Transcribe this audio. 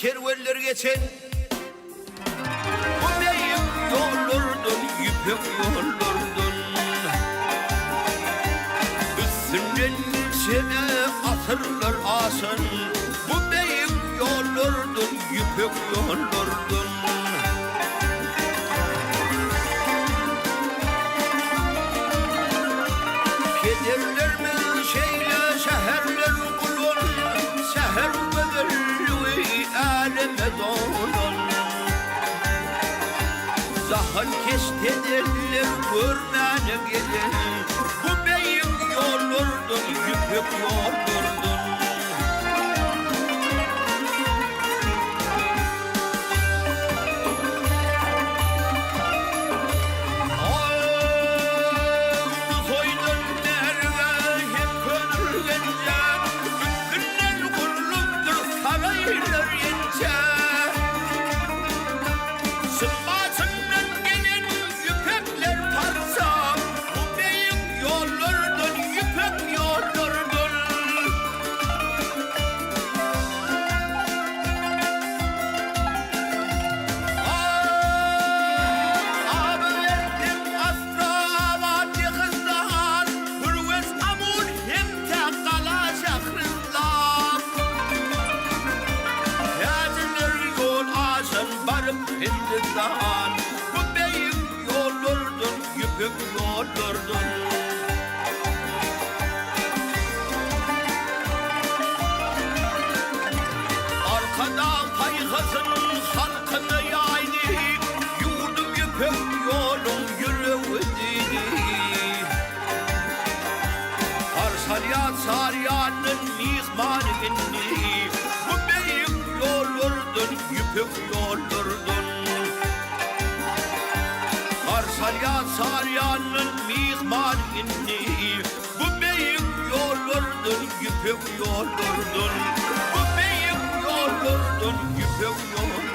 kervanlar geçen. Bu büyük yollardan, yüpek yollardan. Üstünden sene atırlar asın. Bu büyük yollardan, yüpek yollardan. Kederler mi şeyle şehirler kulun, şehir bedelli aleme dolun. Zahar kestedirler görmene gelin, bu büyük yollardan, yüpek yollardan. Hindistan, bu büyük yollardan, yüpek yollardan. Arkada kaygısın halkını yaydı, yurdu yüpek yolun yürüvdiydi. Harsalya saryanın mihmanı inni, bu büyük yollardan, yüpek yollardan. Harsalya saryanın mihman inni, bu büyük yollardan, yüpek yollardan. Bu büyük yollardan, yüpek yollardan.